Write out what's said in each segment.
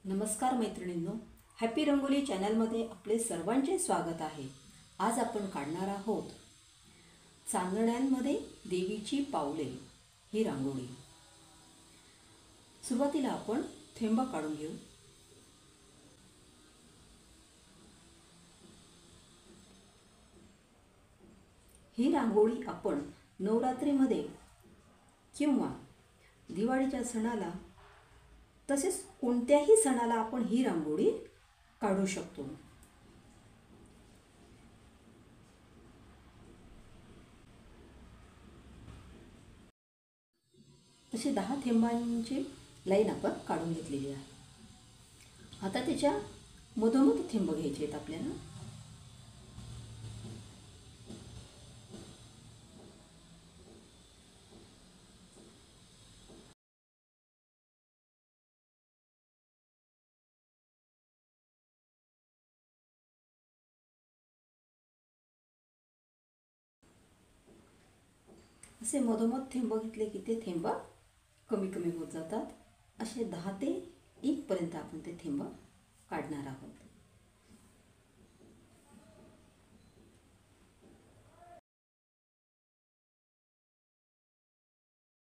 नमस्कार मैत्रिणींनो, हॅपी रंगोली चॅनलमध्ये आपले सर्वांचे स्वागत आहे। आज आपण काढणार आहोत चांदण्यांमध्ये देवीची पावले ही रांगोळी। सुरुवातीला आपण थेंब काढून घेऊ। ही रांगोळी आपण नवरात्रीमध्ये किंवा दिवाळीच्या सणाला तसेच कोणत्याही सणाला आपण ही रांगोळी काढू शकतो। तसे 10 थेंबांची लाईन आपण काढून घेतलेली आहे। आता त्याच्या मधोमध थेंब घ्यायचे आहेत आपल्याला। असे मधोमध थेंब घेतले की ते थेंब कमी कमी होत जातात। असे 10 ते 1 पर्यंत आपण ते थेंब काढणार आहोत।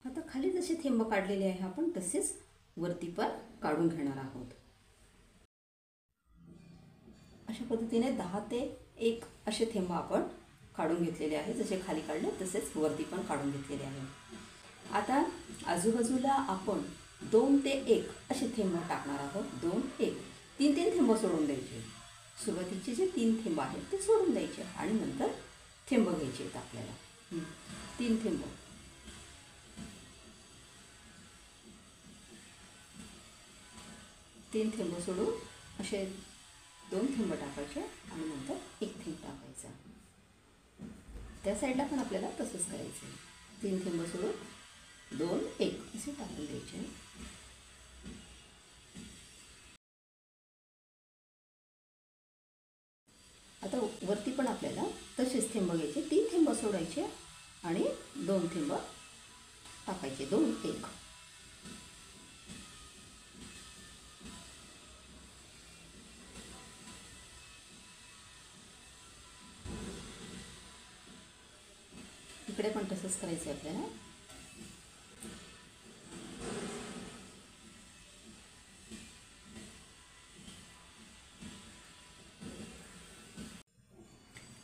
आता खाली जसे थेंब काढलेले आहे आपण तसेच वरती पण काढून घेणार आहोत। अशा पद्धतीने 10 ते 1 असे थेंब आपण काढून घेतलेले आहे। जसे खाली काढले तसेच वरती पण काढून घेतलेले आहे। आता आजूबाजूला आपण 2 ते 1 असे थेंब टाकणार आहोत। 2 1 3 थेंब सोडून द्यायचे। सुरुवातीचे जे 3 थेंब आहेत ते सोडून द्यायचे आणि नंतर थेंब घ्यायचे आहेत आपल्याला। 3 थेंब, 3 थेंब सोडून असे 2 थेंब टाकायचे आणि नंतर 1 थेंब टाकायचा। त्या साईडला पण आपल्याला तसंच करायचं आहे। 3 थेंब सोडून 2 1 असे टाकून द्यायचे। आता वरती पण आपल्याला तसेच थेंब घ्यायचे। 3 थेंब सोडायचे आणि 2 थेंब टाकायचे। 2 1 इकडे पण तसंच करायचं आपल्याला।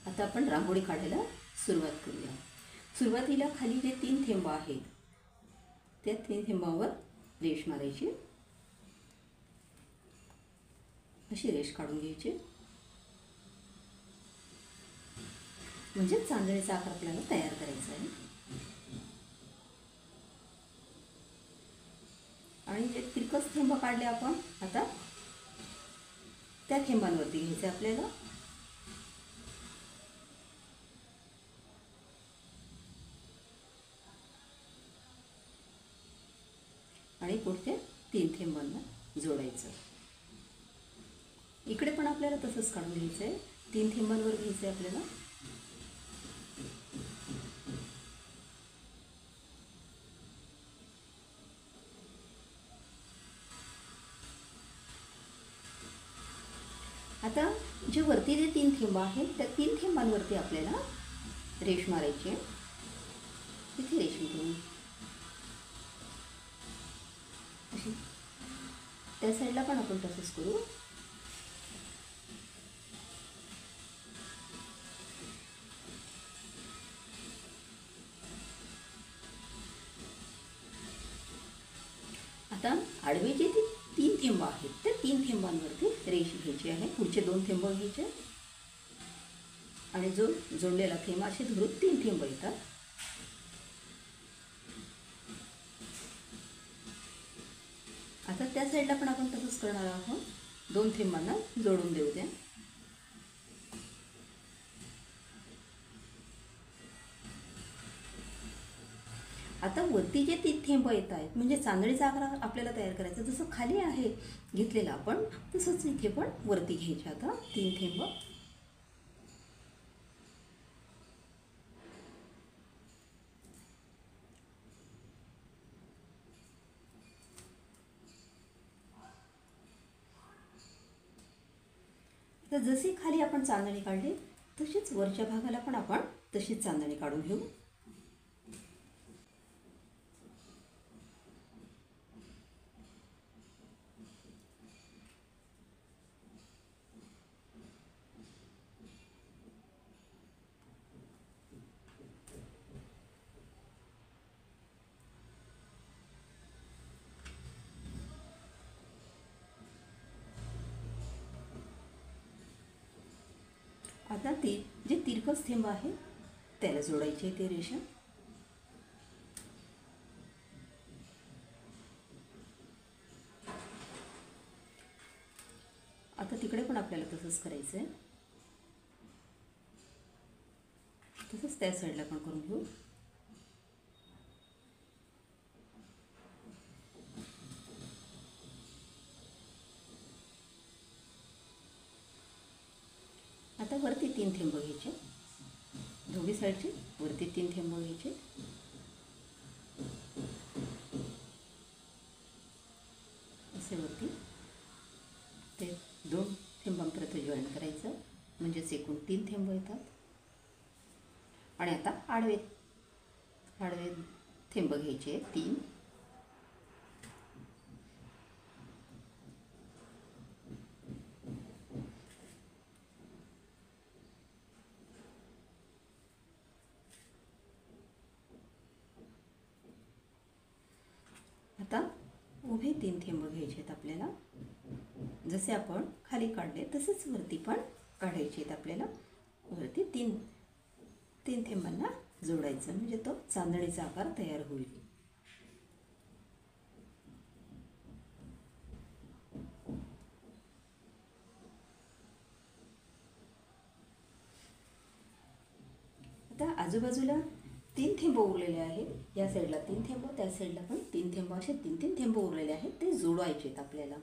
आता आपण रांगोळी काढायला सुरुवात करूया। सुरुवातीला खाली जे 3 थेंब आहेत त्या 3 थेंबावर रेष मारायची। अशी रेष काढून घ्यायची, म्हणजे चांदणीचा आकार आपल्याला तयार करायचा आहे। आणि जे तिरकस थेंब काढले आपण आता त्या थेंबांवरती घ्यायचे आपल्याला आणि पुढच्या 3 थेंबांना जोडायचं। इकडे पण आपल्याला तसंच काढून घ्यायचं आहे। 3 थेंबांवर घ्यायचं आहे आपल्याला आता जे वरती जे 3 थेंब आहेत त्या 3 थेंबांवरती आपल्याला रेष मारायची आहे। तिथे रेष घेऊन अशी त्या साईडला पण आपण तसंच करू। आता आडवे जे 3 थेंब आहेत त्या 3 थेंबांवरती रेष घ्यायची आहे। पुढचे 2 थेंब घ्यायचे आणि जो जोडलेला थेंब असे धरून 3 थेंब येतात। आता त्या साईडला पण आपण तसंच करणार आहोत। 2 थेंबांना जोडून देऊ द्या। आता वरती जे 3 थेंब येत आहेत म्हणजे चांदणीचा आकार आपल्याला तयार करायचा। जसं खाली आहे घेतलेलं आपण तसंच इथे पण वरती घ्यायचे। आता 3 थेंब तर जशी खाली आपण चांदणी काढली तशीच वरच्या भागाला पण आपण तशीच चांदणी काढून घेऊ. आता ते जे तिरकस थेंब आहे त्याला जोडायचे ते रेषा. आता तिकडे पण आपल्याला तसंच करायचं आहे. तसंच त्या साईडला पण करून घेऊ. आता वरती 3 थेंब घ्यायचे, दोन्ही साईडचे वरती 3 थेंब घ्यायचे. असे वरती ते 2 थेंबांपर्यंत जॉईन करायचं, म्हणजेच एकूण 3 थेंब येतात. आणि आता आडवे आडवे थेंब घ्यायचे 3. आता उभे 3 थेंब घ्यायचे आहेत आपल्याला. जसे आपण खाली काढले तसेच वरती पण काढायचे आहेत आपल्याला. वरती 3 थेंबांना जोडायचं, म्हणजे तो चांदणीचा आकार तयार होईल. आता आजूबाजूला 3 थेंब उरलेले आहेत. या साईडला 3 थेंब, त्या साईडला पण 3 थेंब, असे 3 थेंब उरलेले आहेत. ते जोडायचे आहेत आपल्याला.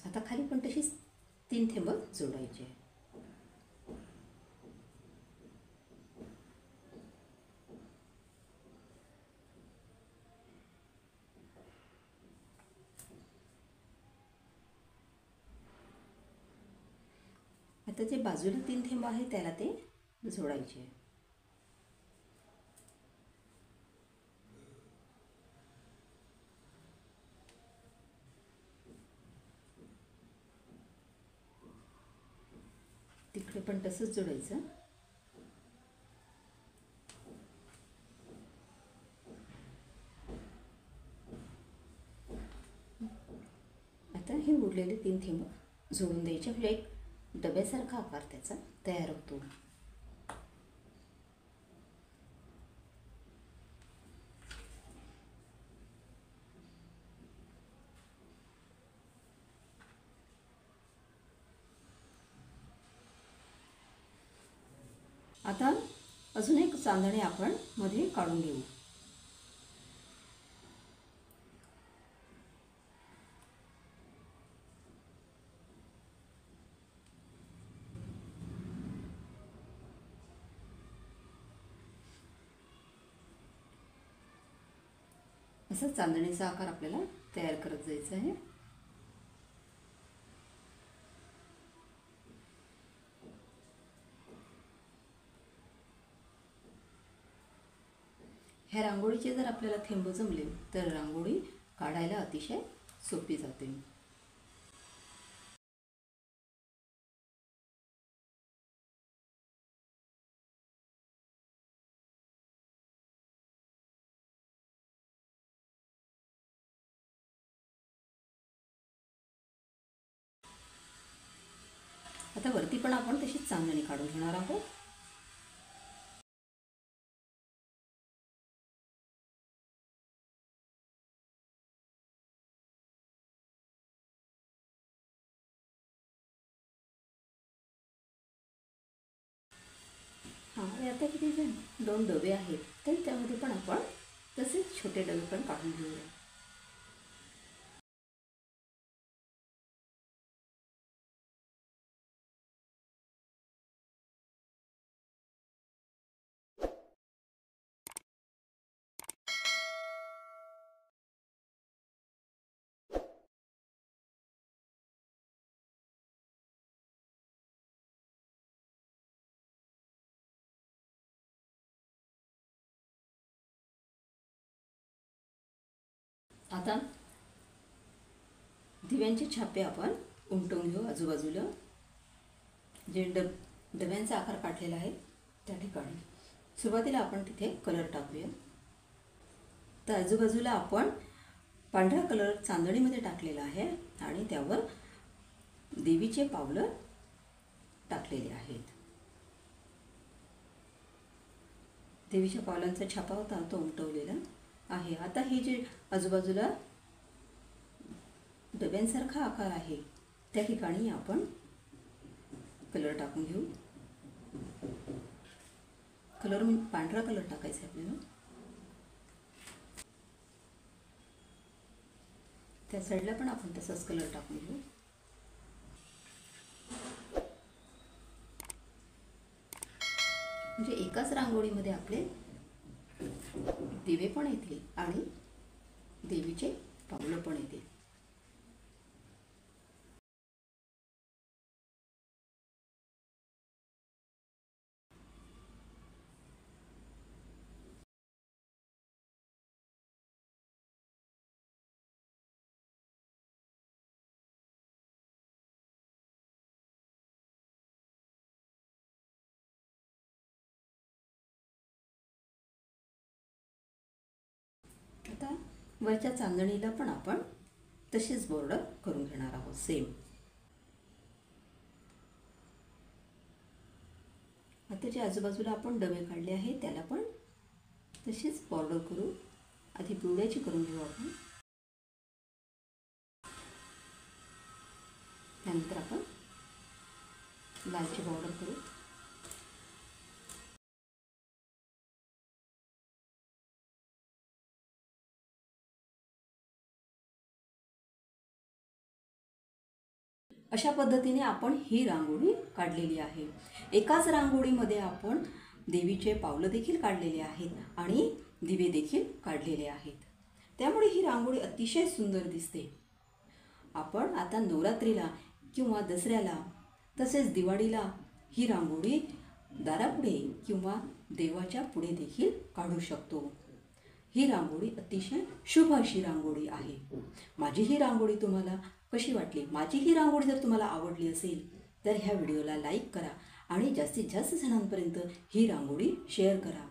आता खाली पण तशीच 3 थेंब जोडायचे. आता जे बाजूला 3 थेंब आहे त्याला ते जोडायचे. तिकडे पण तसंच जोडायचं. आता हे उरलेले 3 थेंब जोडून द्यायचे. म्हणजे एक डब्यासारखा आकार त्याचा तयार होतो. आता अजून एक चांदणी आपण मध्ये काढून घेऊ. असा चांदणीचा आकार आपल्याला तयार करत जायचा आहे. ह्या रांगोळीचे जर आपल्याला थेंब जमले तर रांगोळी काढायला अतिशय सोपी जाते. आता वरती पण आपण तशीच चांदणी काढून घेणार आहोत. हां, आता किती जे 2 डबे आहेत तर त्यामध्ये पण आपण तसेच छोटे डबे पण काढून घेऊया. आता दिव्यांचे छापे आपण उमटवून घेऊ आजूबाजूला. जे डब्यांचा आकार काढलेला आहे त्या ठिकाणी सुरुवातीला आपण तिथे कलर टाकूया. तर आजूबाजूला आपण पांढरा कलर चांदणीमध्ये टाकलेला आहे आणि त्यावर देवीचे पावलं टाकलेले आहेत. देवीच्या पावलांचा छापा होता तो उमटवलेला आहे. आता हे जे आजूबाजूला डब्यांसारखा आकार आहे त्या ठिकाणी आपण कलर टाकून घेऊ. कलर म्हणजे पांढरा कलर टाकायचा आहे आपल्याला. त्या साईडला पण आपण तसाच कलर टाकून घेऊ. म्हणजे एकाच रांगोळीमध्ये आपले दिवे पण येतील आणि देवीचे पावलं पण येतील. आता वरच्या चांदणीला पण आपण तशीच बॉर्डर करून घेणार आहोत सेम. आता जे आजूबाजूला आपण डबे काढले आहे त्याला पण तशीच बॉर्डर करू. आधी पिवळ्याची करून घेऊ आपण, त्यानंतर आपण लालची बॉर्डर करू. अशा पद्धतीने आपण ही रांगोळी काढलेली आहे. एकाच रांगोळीमध्ये आपण देवीचे पावलं देखील काढलेले आहेत आणि दिवे देखील काढलेले आहेत. त्यामुळे ही रांगोळी अतिशय सुंदर दिसते. आपण आता नवरात्रीला किंवा दसऱ्याला तसेच दिवाळीला ही रांगोळी दारापुढे किंवा देवाच्या पुढे देखील काढू शकतो. ही रांगोळी अतिशय शुभ अशी रांगोळी आहे. माझी ही रांगोळी तुम्हाला कशी वाटली? माझी ही रांगोळी जर तुम्हाला आवडली असेल तर ह्या व्हिडिओला लाईक करा आणि जास्तीत जास्त जणांपर्यंत ही रांगोळी शेअर करा.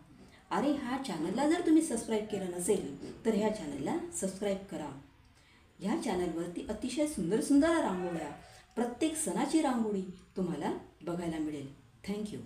आणि ह्या चॅनलला जर तुम्ही सबस्क्राईब केलं नसेल तर ह्या चॅनलला सबस्क्राईब करा. ह्या चॅनलवरती अतिशय सुंदर सुंदर रांगोळ्या, प्रत्येक सणाची रांगोळी तुम्हाला बघायला मिळेल. थँक्यू.